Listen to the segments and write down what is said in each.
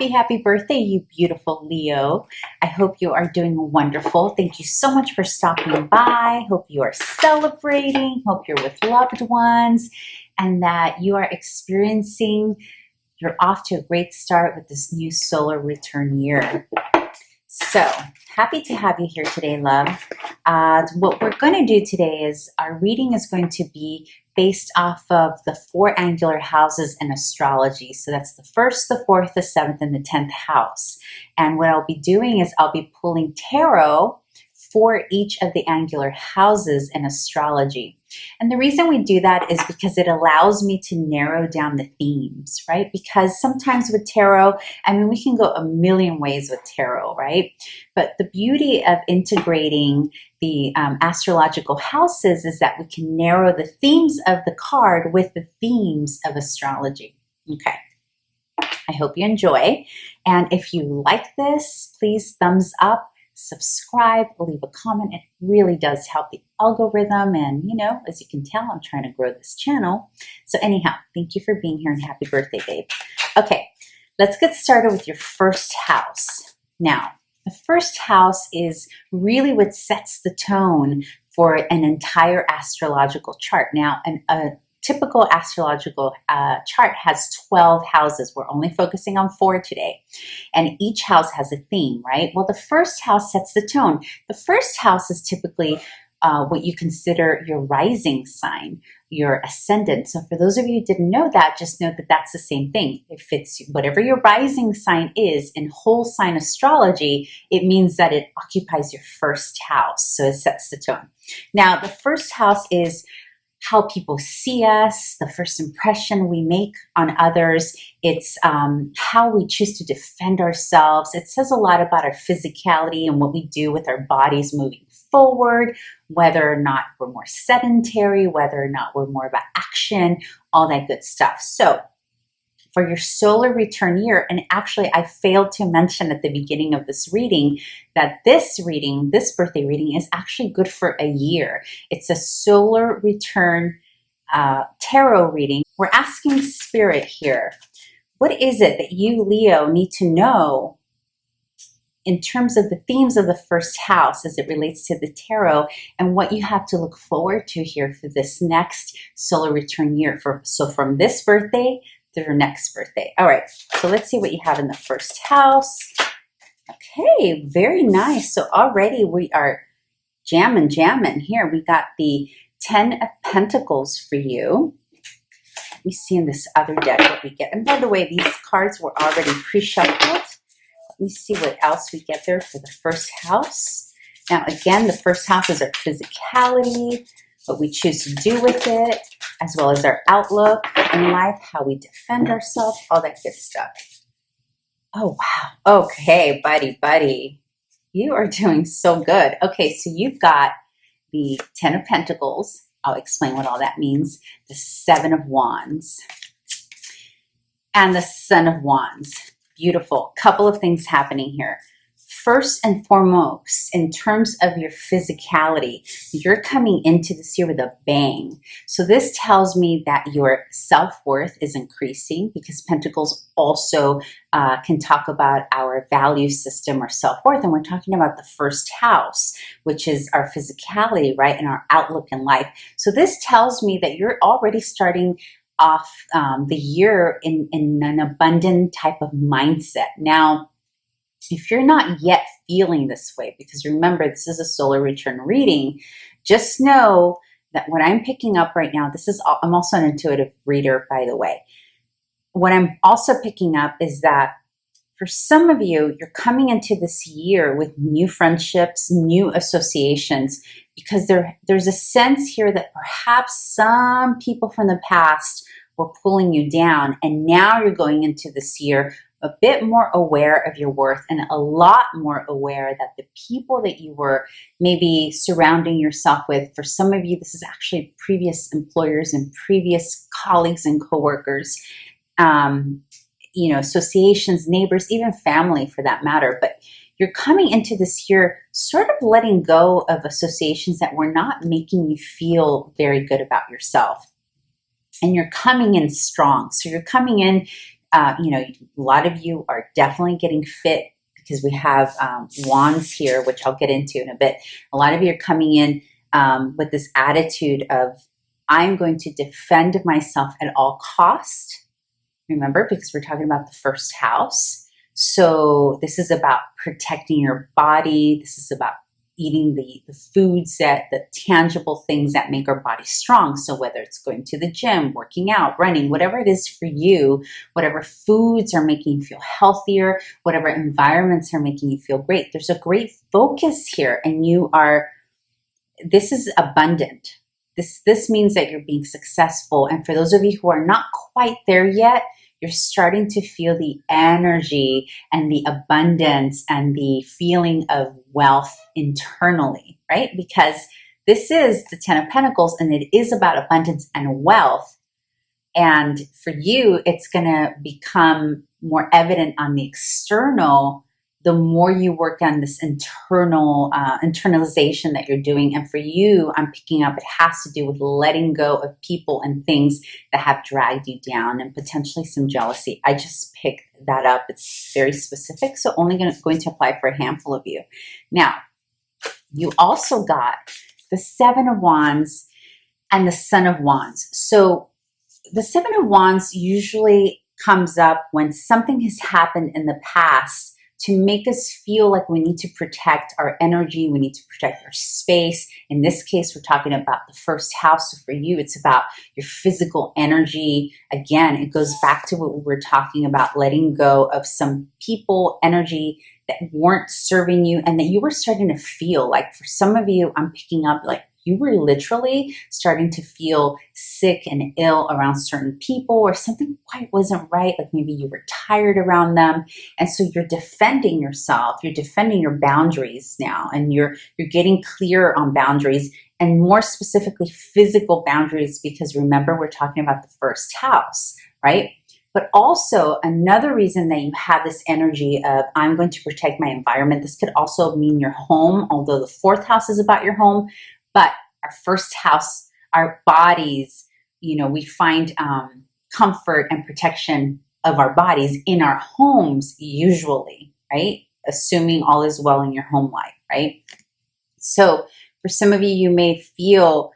Happy birthday, you beautiful Leo. I hope you are doing wonderful. Thank you so much for stopping by. Hope you are celebrating. Hope you're with loved ones and that you are you're off to a great start with this new solar return year. So happy to have you here today, love. What we're going to do today is our reading is going to be based off of the 4 angular houses in astrology. So that's the 1st, the 4th, the 7th, and the 10th house. And what I'll be doing is I'll be pulling tarot for each of the angular houses in astrology. And the reason we do that is because it allows me to narrow down the themes, right? Because sometimes with tarot, we can go a million ways with tarot, right? But the beauty of integrating the astrological houses is that we can narrow the themes of the card with the themes of astrology. Okay. I hope you enjoy. And if you like this, please thumbs up, subscribe, leave a comment. It really does help the algorithm. And, as you can tell, I'm trying to grow this channel. So anyhow, thank you for being here and happy birthday, babe. Okay, let's get started with your first house. Now, the first house is really what sets the tone for an entire astrological chart. Now, a typical astrological chart has 12 houses. We're only focusing on 4 today. And each house has a theme, right? Well, the first house sets the tone. The first house is typically what you consider your rising sign, your ascendant. So for those of you who didn't know that, just know that that's the same thing. If it's whatever your rising sign is in whole sign astrology, it means that it occupies your first house. So it sets the tone. Now, the first house is how people see us, the first impression we make on others. It's how we choose to defend ourselves. It says a lot about our physicality and what we do with our bodies moving forward, whether or not we're more sedentary, whether or not we're more about action, all that good stuff. So for your solar return year, and actually I failed to mention at the beginning of this reading that this birthday reading is actually good for a year. It's a solar return tarot reading. We're asking spirit here, what is it that you, Leo, need to know in terms of the themes of the first house as it relates to the tarot and what you have to look forward to here for this next solar return year. So from this birthday to your next birthday. All right, so let's see what you have in the first house. Okay, very nice. So already we are jamming here. We got the 10 of Pentacles for you. Let me see in this other deck what we get. And by the way, these cards were already pre-shuffled. Let me see what else we get there for the first house. Now, again, the first house is our physicality, what we choose to do with it, as well as our outlook in life, how we defend ourselves, all that good stuff. Oh, wow. Okay, buddy. You are doing so good. Okay, so you've got the 10 of Pentacles. I'll explain what all that means. The 7 of Wands and the Son of Wands. Beautiful. Couple of things happening here. First and foremost, in terms of your physicality, you're coming into this year with a bang. So this tells me that your self-worth is increasing because Pentacles also can talk about our value system or self-worth. And we're talking about the first house, which is our physicality, right? And our outlook in life. So this tells me that you're already starting off the year in an abundant type of mindset. Now, if you're not yet feeling this way, because remember, this is a solar return reading, just know that what I'm picking up right now, I'm also an intuitive reader, by the way. What I'm also picking up is that for some of you, you're coming into this year with new friendships, new associations, because there's a sense here that perhaps some people from the past were pulling you down, and now you're going into this year a bit more aware of your worth and a lot more aware that the people that you were maybe surrounding yourself with, for some of you, this is actually previous employers and previous colleagues and coworkers, associations, neighbors, even family for that matter. But you're coming into this year sort of letting go of associations that were not making you feel very good about yourself. And you're coming in strong. So you're coming in A lot of you are definitely getting fit because we have wands here, which I'll get into in a bit. A lot of you are coming in with this attitude of, I'm going to defend myself at all cost. Remember, because we're talking about the first house. So this is about protecting your body. This is about eating the foods, the tangible things that make our body strong. So whether it's going to the gym, working out, running, whatever it is for you, whatever foods are making you feel healthier, whatever environments are making you feel great, there's a great focus here, and this is abundant. This means that you're being successful. And for those of you who are not quite there yet, you're starting to feel the energy and the abundance and the feeling of wealth internally, right? Because this is the Ten of Pentacles, and it is about abundance and wealth. And for you, it's going to become more evident on the external the more you work on this internalization that you're doing. And for you, I'm picking up, it has to do with letting go of people and things that have dragged you down, and potentially some jealousy. I just picked that up. It's very specific, so only going to apply for a handful of you. Now, you also got the Seven of Wands and the Son of Wands. So the Seven of Wands usually comes up when something has happened in the past to make us feel like we need to protect our energy, we need to protect our space. In this case, we're talking about the first house. So for you, it's about your physical energy. Again, it goes back to what we were talking about, letting go of some people, energy that weren't serving you, and that you were starting to feel like, for some of you, I'm picking up like you were literally starting to feel sick and ill around certain people, or something quite wasn't right. Like maybe you were tired around them. And so you're defending yourself, you're defending your boundaries now, and you're getting clear on boundaries, and more specifically physical boundaries, because remember, we're talking about the first house, right? But also another reason that you have this energy of, I'm going to protect my environment. This could also mean your home, although the fourth house is about your home. But our first house, our bodies, we find comfort and protection of our bodies in our homes usually, right? Assuming all is well in your home life, right? So for some of you, you may feel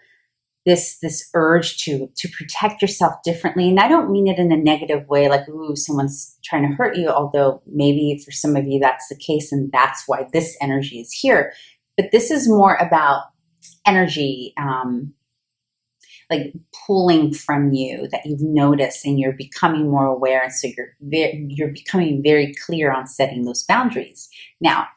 this urge to protect yourself differently. And I don't mean it in a negative way, like, ooh, someone's trying to hurt you, although maybe for some of you that's the case, and that's why this energy is here. But this is more about energy, like pulling from you that you've noticed, and you're becoming more aware. And so you're becoming very clear on setting those boundaries. Now,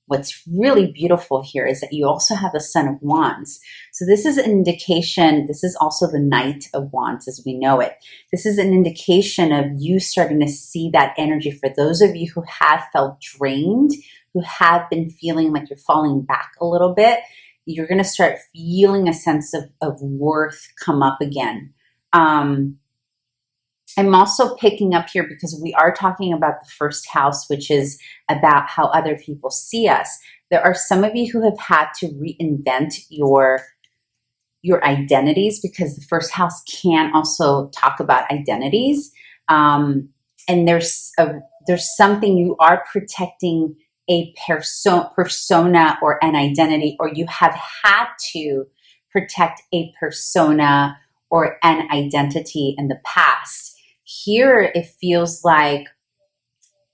what's really beautiful here is that you also have the Son of Wands. So this is an indication, this is also the Knight of Wands as we know it. This is an indication of you starting to see that energy. For those of you who have felt drained, who have been feeling like you're falling back a little bit, you're going to start feeling a sense of worth come up again. I'm also picking up here because we are talking about the first house, which is about how other people see us. There are some of you who have had to reinvent your identities, because the first house can also talk about identities. And there's something you are protecting, a persona or an identity, or you have had to protect a persona or an identity in the past. Here, it feels like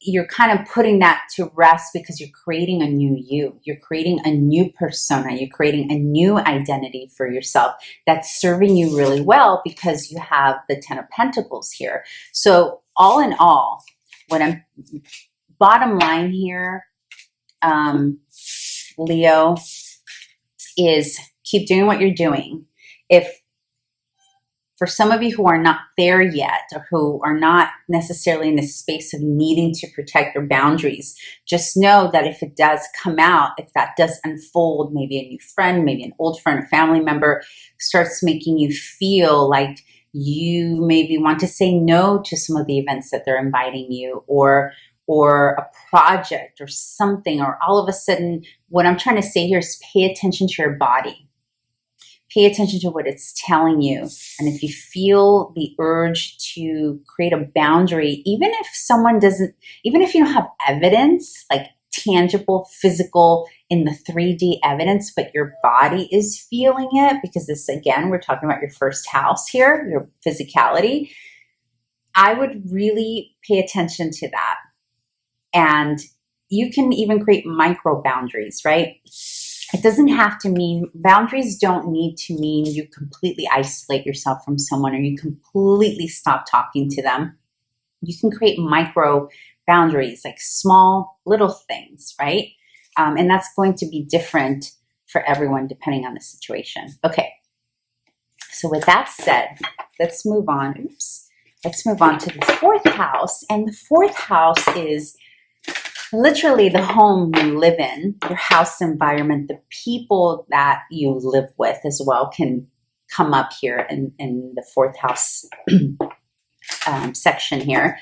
you're kind of putting that to rest, because you're creating a new you. You're creating a new persona. You're creating a new identity for yourself that's serving you really well, because you have the Ten of Pentacles here. So all in all, bottom line here, Leo, is keep doing what you're doing. If for some of you who are not there yet, or who are not necessarily in the space of needing to protect your boundaries, just know that if it does come out, if that does unfold, maybe a new friend, maybe an old friend, a family member starts making you feel like you maybe want to say no to some of the events that they're inviting you, or a project or something, or all of a sudden, what I'm trying to say here is pay attention to your body. pay attention to what it's telling you. And if you feel the urge to create a boundary, even if someone doesn't, even if you don't have evidence, like tangible, physical in the 3D evidence, but your body is feeling it, because this, again, we're talking about your first house here, your physicality, I would really pay attention to that. And you can even create micro boundaries, right? It doesn't have to mean, boundaries don't need to mean you completely isolate yourself from someone or you completely stop talking to them. You can create micro boundaries, like small little things, right? And that's going to be different for everyone depending on the situation. Okay, so with that said, let's move on. Oops. Let's move on to the 4th house. And the 4th house is literally the home you live in, your house environment, the people that you live with as well can come up here in the 4th house section here.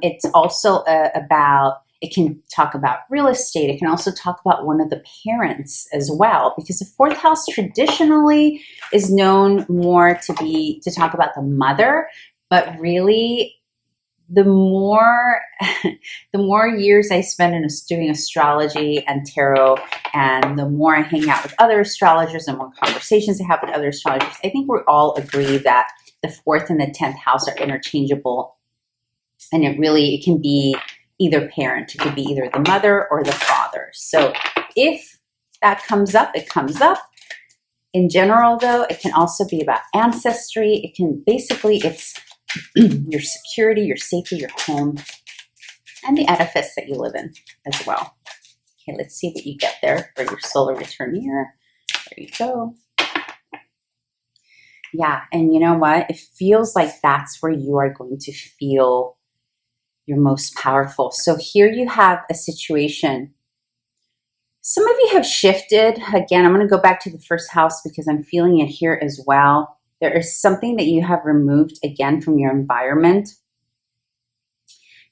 It's also it can talk about real estate. It can also talk about one of the parents as well, because the 4th house traditionally is known more to talk about the mother, but really the more years I spend in doing astrology and tarot, and the more I hang out with other astrologers and more conversations I have with other astrologers, I think we all agree that the 4th and the 10th house are interchangeable. And it can be either parent. It could be either the mother or the father. So if that comes up, it comes up. In general, though, it can also be about ancestry. It can basically, it's your security, your safety, your home, and the edifice that you live in as well. Okay, let's see what you get there for your solar return year. There you go. Yeah, and you know what? It feels like that's where you are going to feel your most powerful. So here you have a situation. Some of you have shifted. Again, I'm going to go back to the 1st house because I'm feeling it here as well. There is something that you have removed again from your environment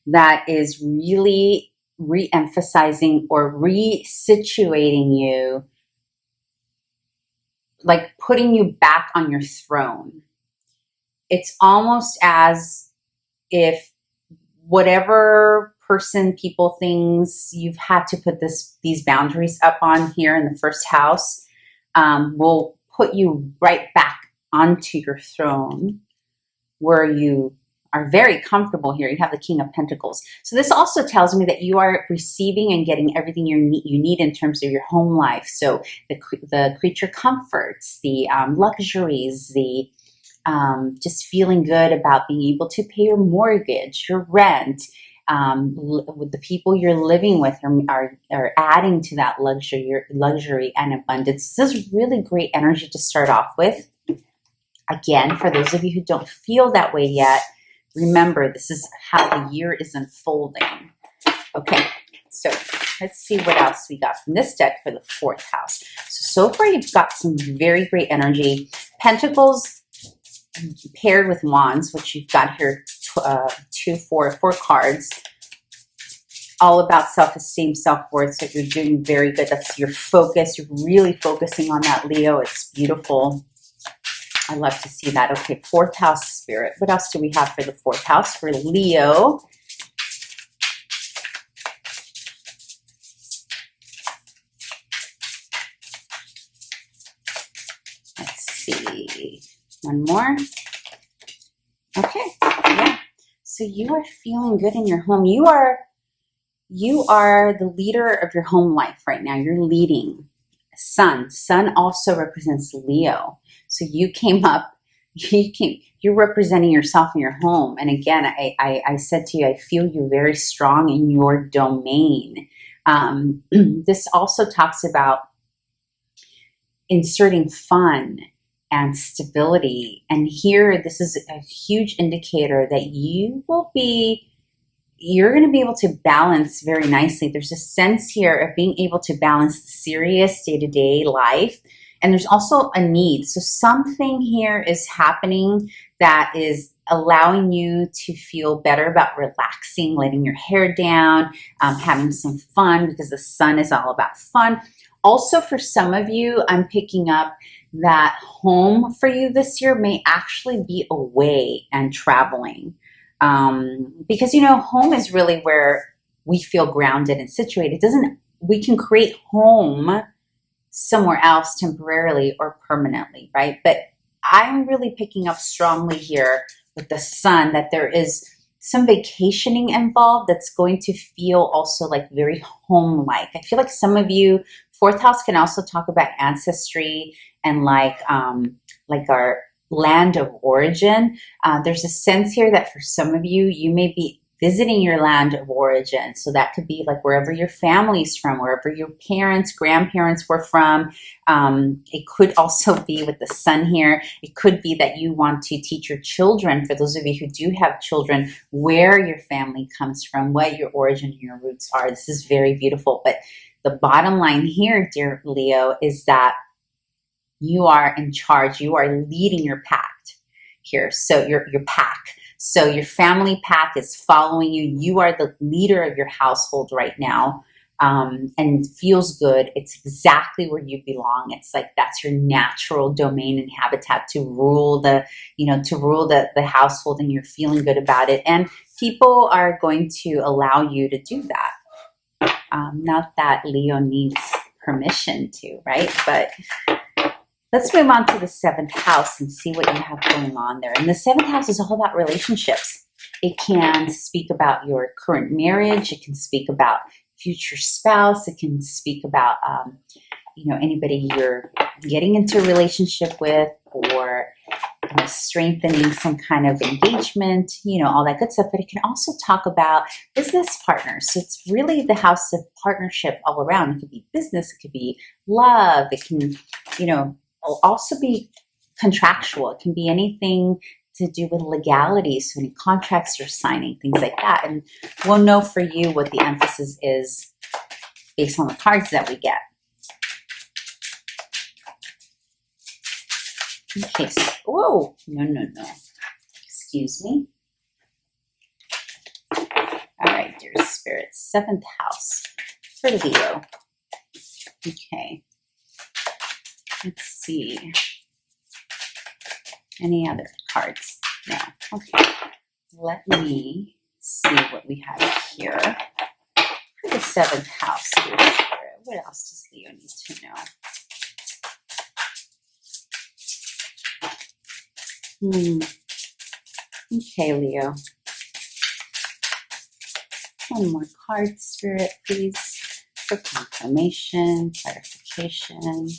that is really re-emphasizing or re-situating you, like putting you back on your throne. It's almost as if whatever person, people, things you've had to put these boundaries up on here in the 1st house will put you right back onto your throne where you are very comfortable here. You have the King of Pentacles. So this also tells me that you are receiving and getting everything you need in terms of your home life. So the creature comforts, the luxuries, the just feeling good about being able to pay your mortgage, your rent, with the people you're living with are adding to that luxury and abundance. This is really great energy to start off with. Again, for those of you who don't feel that way yet, remember, this is how the year is unfolding. Okay, so let's see what else we got from this deck for the 4th house. So far you've got some very great energy. Pentacles paired with wands, which you've got here, four cards. All about self-esteem, self-worth. So you're doing very good. That's your focus. You're really focusing on that, Leo. It's beautiful. I love to see that. Okay, 4th house spirit. What else do we have for the 4th house for Leo? Let's see. One more. Okay, yeah. So you are feeling good in your home. You are the leader of your home life right now. You're leading. Sun also represents Leo. So you came up, you're representing yourself in your home. And again, I said to you, I feel you very strong in your domain. This also talks about inserting fun and stability. And here, this is a huge indicator that you're going to be able to balance very nicely. There's a sense here of being able to balance the serious day-to-day life. And there's also a need. So something here is happening that is allowing you to feel better about relaxing, letting your hair down, having some fun, because the sun is all about fun. Also, for some of you, I'm picking up that home for you this year may actually be away and traveling. Because, you know, home is really where we feel grounded and situated. It doesn't, we can create home somewhere else temporarily or permanently, right? But I'm really picking up strongly here with the sun that there is some vacationing involved that's going to feel also like very home-like. I feel like some of you, fourth house can also talk about ancestry and like our land of origin. There's a sense here that for some of you, you may be visiting your land of origin. So that could be like wherever your family's from, wherever your parents, grandparents were from. It could also be with the sun here. It could be that you want to teach your children, for those of you who do have children, where your family comes from, what your origin and your roots are. This is very beautiful. But the bottom line here, dear Leo, is that you are in charge. You are leading your pack here. So your pack. So your family pack is following you. You are the leader of your household right now, and it feels good. It's exactly where you belong. It's like that's your natural domain and habitat to rule the, the household, and you're feeling good about it. And people are going to allow you to do that. Not that Leo needs permission to, right? But let's move on to the seventh house and see what you have going on there. And the seventh house is all about relationships. It can speak about your current marriage. It can speak about future spouse. It can speak about, anybody you're getting into a relationship with, or strengthening some kind of engagement, all that good stuff. But it can also talk about business partners. So it's really the house of partnership all around. It could be business. It could be love. It can, will also be contractual. It can be anything to do with legalities, so any contracts you're signing, things like that. And we'll know for you what the emphasis is based on the cards that we get. Okay, so, whoa, no. Excuse me. All right, dear spirits, seventh house for Leo. Okay. Let's see. Any other cards? No. Okay. Let me see what we have here for the seventh house. What else does Leo need to know? Okay, Leo. One more card, Spirit, please, for confirmation, clarification.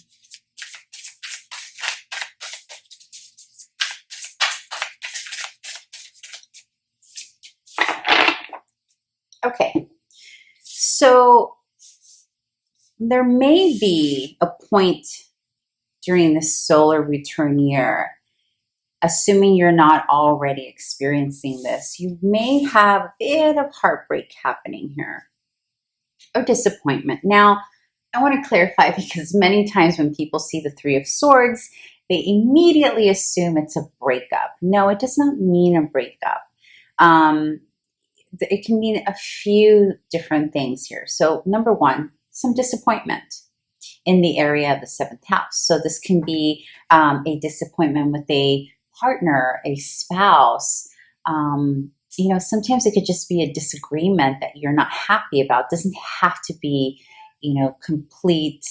Okay, so there may be a point during this solar return year, assuming you're not already experiencing this, you may have a bit of heartbreak happening here, or disappointment. Now, I want to clarify, because many times when people see the Three of Swords, they immediately assume it's a breakup. No, it does not mean a breakup. It can mean a few different things here. So number one, some disappointment in the area of the seventh house. So this can be a disappointment with a partner, a spouse. Sometimes it could just be a disagreement that you're not happy about. It doesn't have to be, complete.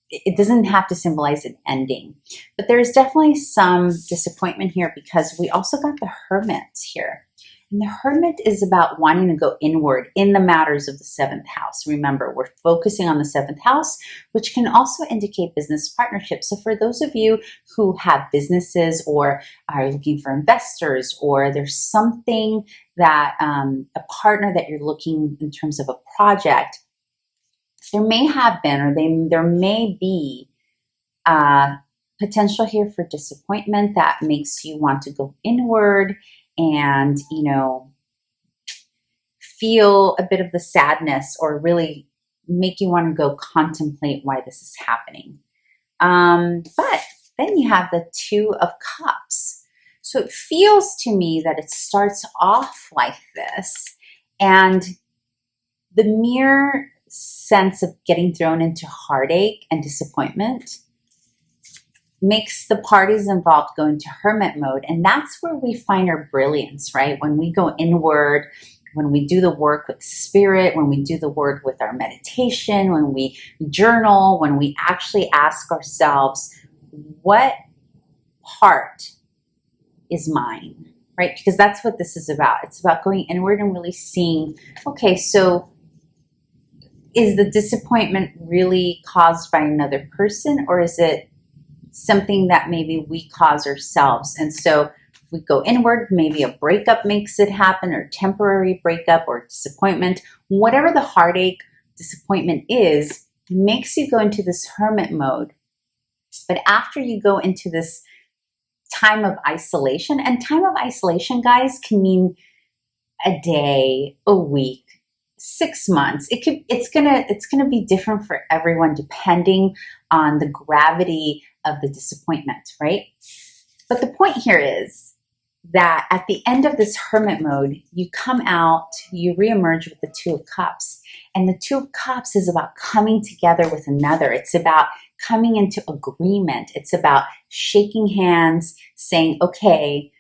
It doesn't have to symbolize an ending. But there is definitely some disappointment here, because we also got the Hermit here. And the Hermit is about wanting to go inward in the matters of the seventh house. Remember, we're focusing on the seventh house, which can also indicate business partnerships. So for those of you who have businesses or are looking for investors, or there's something that a partner that you're looking in terms of a project, there may have been, or there may be potential here for disappointment that makes you want to go inward and, feel a bit of the sadness, or really make you want to go contemplate why this is happening. But then you have the Two of Cups. So it feels to me that it starts off like this, and the mirror sense of getting thrown into heartache and disappointment makes the parties involved go into hermit mode. And that's where we find our brilliance, right? When we go inward, when we do the work with spirit, when we do the work with our meditation, when we journal, when we actually ask ourselves, what part is mine, right? Because that's what this is about. It's about going inward and really seeing, okay, so is the disappointment really caused by another person, or is it something that maybe we cause ourselves? And so if we go inward, maybe a breakup makes it happen, or temporary breakup or disappointment, whatever the heartache, disappointment is, makes you go into this hermit mode. But after you go into this time of isolation, and time of isolation, guys, can mean a day, a week, 6 months. It's gonna be different for everyone depending on the gravity of the disappointment, right? But the point here is that at the end of this hermit mode, you come out, you reemerge with the Two of Cups. And the Two of Cups is about coming together with another. It's about coming into agreement. It's about shaking hands, saying, okay,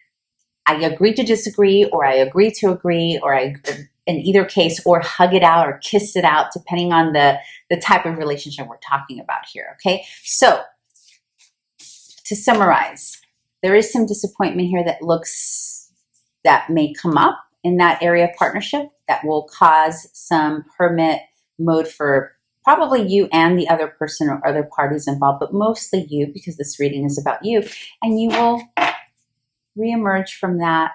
I agree to disagree, or I agree to agree, or in either case, or hug it out or kiss it out, depending on the type of relationship we're talking about here, okay? So, to summarize, there is some disappointment here that may come up in that area of partnership that will cause some hermit mode for probably you and the other person or other parties involved, but mostly you, because this reading is about you. And you will reemerge from that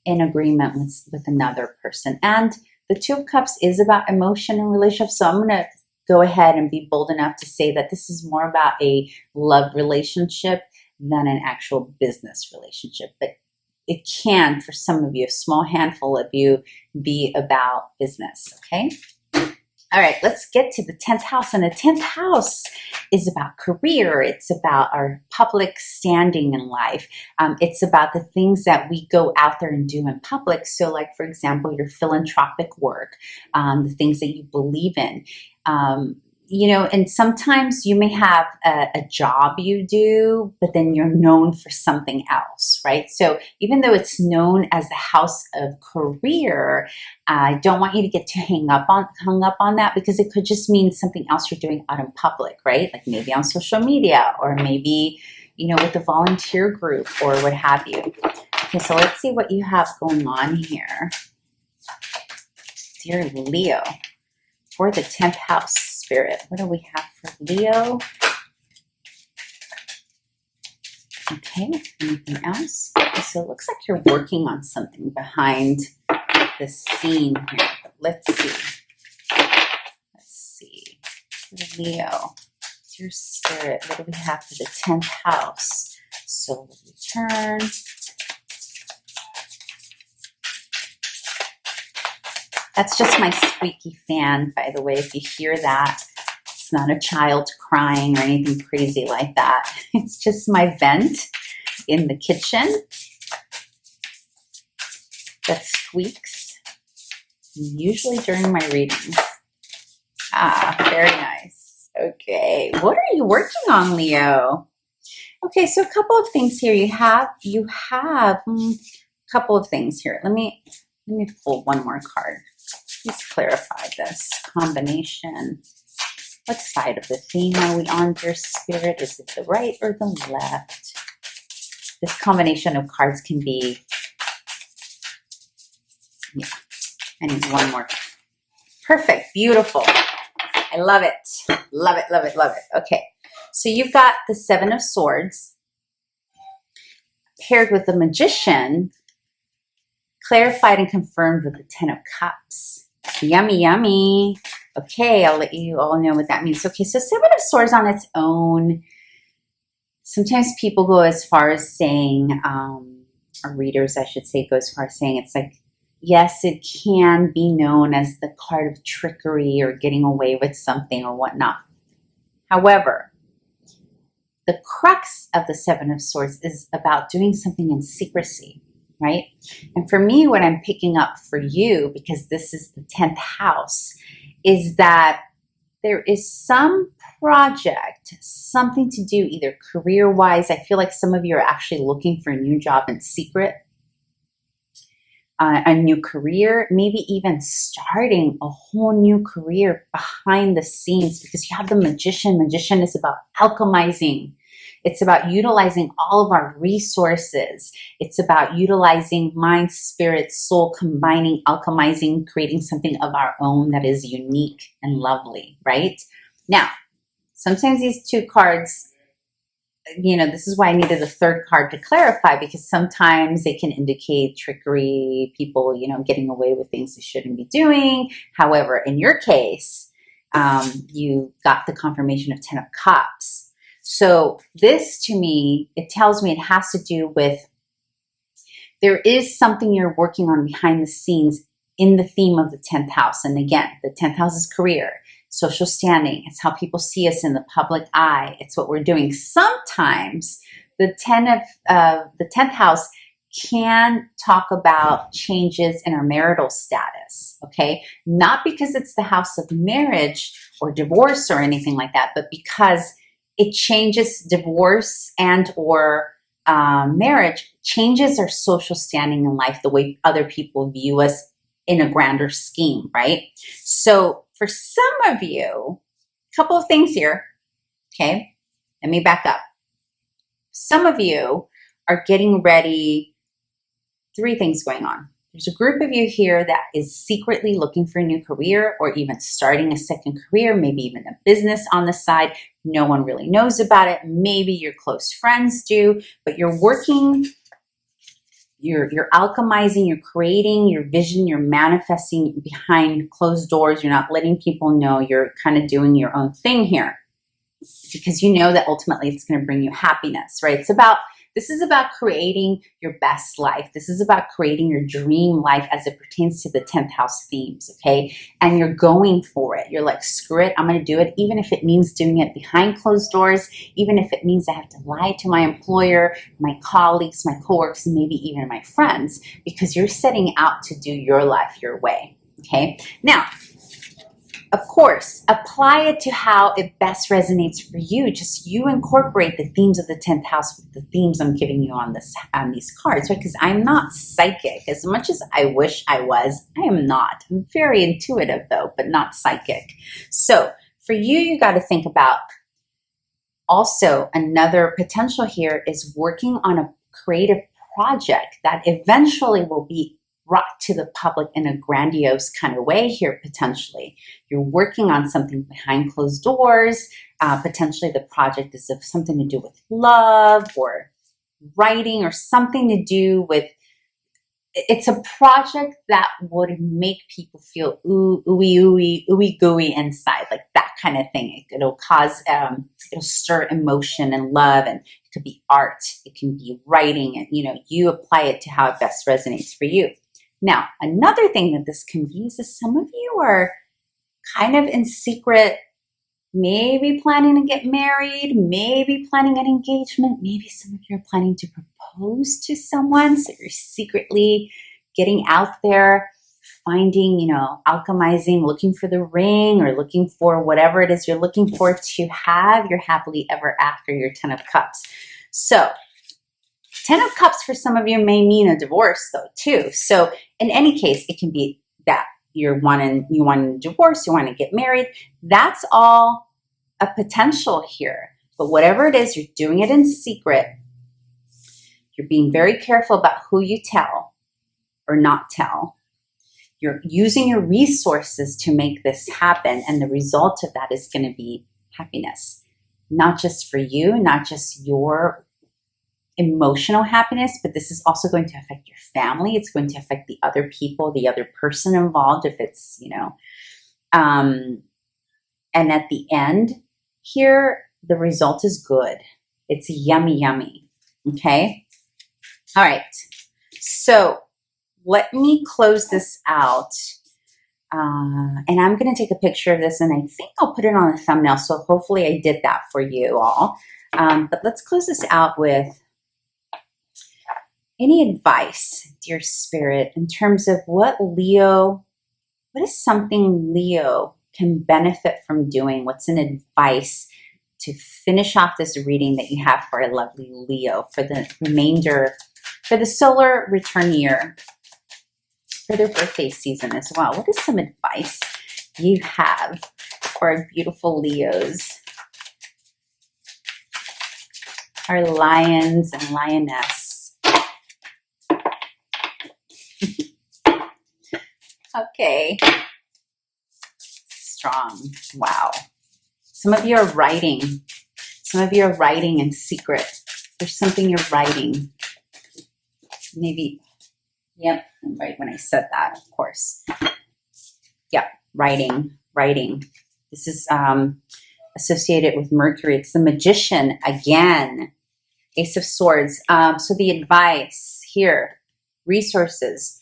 in agreement with another person. And the Two of Cups is about emotion and relationship. So I'm going to go ahead and be bold enough to say that this is more about a love relationship than an actual business relationship. But it can, for some of you, a small handful of you, be about business, okay? All right, let's get to the 10th house. And the 10th house is about career. It's about our public standing in life. It's about the things that we go out there and do in public. So like, for example, your philanthropic work, the things that you believe in. And sometimes you may have a job you do, but then you're known for something else, right? So even though it's known as the house of career, I don't want you to get too hung up on that, because it could just mean something else you're doing out in public, right? Like maybe on social media, or maybe, with a volunteer group or what have you. Okay, so let's see what you have going on here. Dear Leo, for the 10th house spirit, what do we have for Leo? Okay, anything else? Okay, so it looks like you're working on something behind the scene here. But let's see. Leo, dear spirit, what do we have for the 10th house? Solar return. That's just my squeaky fan, by the way. If you hear that, it's not a child crying or anything crazy like that. It's just my vent in the kitchen that squeaks, usually during my readings. Very nice. Okay, what are you working on, Leo? Okay, so a couple of things here. You have a couple of things here. Let me pull one more card. Please clarify this combination. What side of the theme are we on, dear spirit? Is it the right or the left? This combination of cards can be, I need one more. Perfect, beautiful. I love it. Love it, love it, love it. Okay, so you've got the Seven of Swords paired with the Magician, clarified and confirmed with the Ten of Cups. Yummy, yummy. Okay, I'll let you all know what that means. Okay, so Seven of Swords on its own, sometimes people go as far as saying, or readers, I should say, go as far as saying, it's like, yes, it can be known as the card of trickery or getting away with something or whatnot. However, the crux of the Seven of Swords is about doing something in secrecy, right? And for me, what I'm picking up for you, because this is the 10th house, is that there is some project, something to do either career-wise. I feel like some of you are actually looking for a new job in secret, a new career, maybe even starting a whole new career behind the scenes, because you have the magician. Magician is about alchemizing. It's about utilizing all of our resources. It's about utilizing mind, spirit, soul, combining, alchemizing, creating something of our own that is unique and lovely, right? Now, sometimes these two cards, this is why I needed a third card to clarify, because sometimes they can indicate trickery, people, getting away with things they shouldn't be doing. However, in your case, you got the confirmation of 10 of Cups. So this, to me, it tells me it has to do with, there is something you're working on behind the scenes in the theme of the 10th house. And again, the 10th house is career, social standing. It's how people see us in the public eye. It's what we're doing. Sometimes the 10th house can talk about changes in our marital status, okay? Not because it's the house of marriage or divorce or anything like that, but because it changes, divorce and or marriage changes our social standing in life, the way other people view us in a grander scheme, right? So for some of you, a couple of things here, okay? Let me back up. Some of you are getting ready, 3 things going on. There's a group of you here that is secretly looking for a new career, or even starting a second career, maybe even a business on the side. No one really knows about it. Maybe your close friends do, but you're working, you're alchemizing, you're creating your vision, you're manifesting behind closed doors. You're not letting people know. You're kind of doing your own thing here, because you know that ultimately it's going to bring you happiness, right? This is about creating your best life. This is about creating your dream life as it pertains to the 10th house themes, okay? And you're going for it. You're like, screw it, I'm going to do it, even if it means doing it behind closed doors, even if it means I have to lie to my employer, my colleagues, my coworkers, and maybe even my friends, because you're setting out to do your life your way, okay? Now, of course, apply it to how it best resonates for you. Just you incorporate the themes of the 10th house with the themes I'm giving you on these cards, right? Because I'm not psychic. As much as I wish I was, I am not. I'm very intuitive though, but not psychic. So for you, you got to think about also another potential here is working on a creative project that eventually will be brought to the public in a grandiose kind of way here, potentially. You're working on something behind closed doors. Potentially the project is of something to do with love or writing or something to do with, it's a project that would make people feel ooey gooey inside, like that kind of thing. It'll cause, it'll stir emotion and love, and it could be art, it can be writing, and you apply it to how it best resonates for you. Now, another thing that this can be is that some of you are kind of in secret, maybe planning to get married, maybe planning an engagement, maybe some of you are planning to propose to someone, so you're secretly getting out there, finding, alchemizing, looking for the ring or looking for whatever it is you're looking for to have your happily ever after, your 10 of Cups. So 10 of Cups for some of you may mean a divorce though too. So in any case, it can be that you want a divorce, you want to get married. That's all a potential here. But whatever it is, you're doing it in secret. You're being very careful about who you tell or not tell. You're using your resources to make this happen. And the result of that is going to be happiness. Not just for you, not just your emotional happiness, but this is also going to affect your family. It's going to affect the other people, the other person involved, if it's, and at the end here, the result is good. It's yummy. Okay. All right. So let me close this out. And I'm going to take a picture of this, and I think I'll put it on a thumbnail. So hopefully I did that for you all. But let's close this out with any advice, dear Spirit, in terms of what is something Leo can benefit from doing? What's an advice to finish off this reading that you have for a lovely Leo for the remainder, for the solar return year, for their birthday season as well? What is some advice you have for our beautiful Leos, our lions and lioness? Okay. Strong. Wow. Some of you are writing. Some of you are writing in secret. There's something you're writing. Maybe, yep, I'm right when I said that, of course. Yep, writing. This is associated with Mercury. It's the Magician again. Ace of Swords. So the advice here, resources.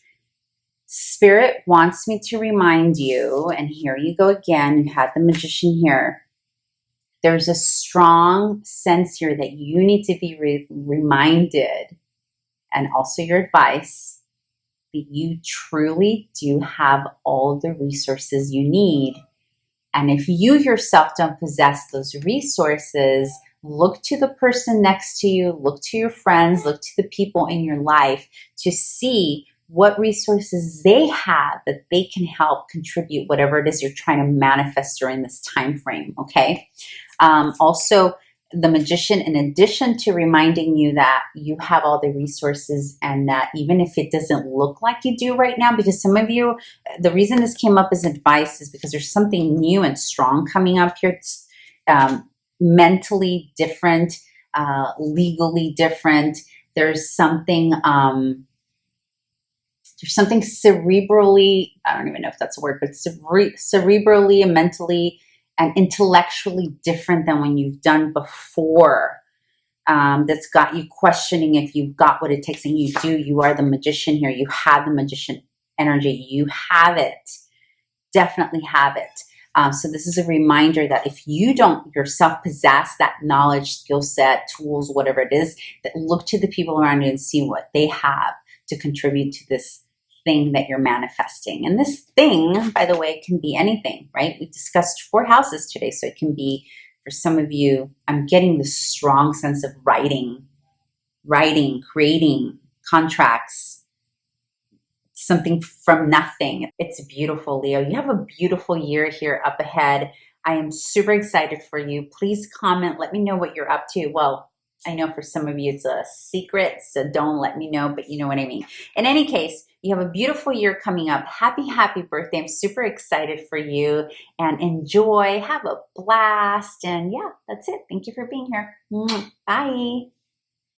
Spirit wants me to remind you, and here you go again, you had the Magician here. There's a strong sense here that you need to be reminded, and also your advice, that you truly do have all the resources you need. And if you yourself don't possess those resources, look to the person next to you, look to your friends, look to the people in your life to see what resources they have that they can help contribute whatever it is you're trying to manifest during this time frame, okay? Also, the Magician, in addition to reminding you that you have all the resources and that even if it doesn't look like you do right now, because some of you, the reason this came up as advice is because there's something new and strong coming up here. It's mentally different, legally different. There's something cerebrally, I don't even know if that's a word, but cerebrally and mentally and intellectually different than when you've done before. That's got you questioning if you've got what it takes, and you do. You are the Magician here. You have the Magician energy. You have it. Definitely have it. So this is a reminder that if you don't yourself possess that knowledge, skill set, tools, whatever it is, that look to the people around you and see what they have to contribute to this thing that you're manifesting. And this thing, by the way, can be anything, right? We discussed 4 houses today, so it can be, for some of you, I'm getting this strong sense of writing, creating contracts, something from nothing. It's beautiful, Leo. You have a beautiful year here up ahead. I am super excited for you. Please comment. Let me know what you're up to. Well, I know for some of you it's a secret, so don't let me know, but you know what I mean. In any case, you have a beautiful year coming up. Happy birthday. I'm super excited for you, and enjoy. Have a blast. And yeah, that's it. Thank you for being here. Bye.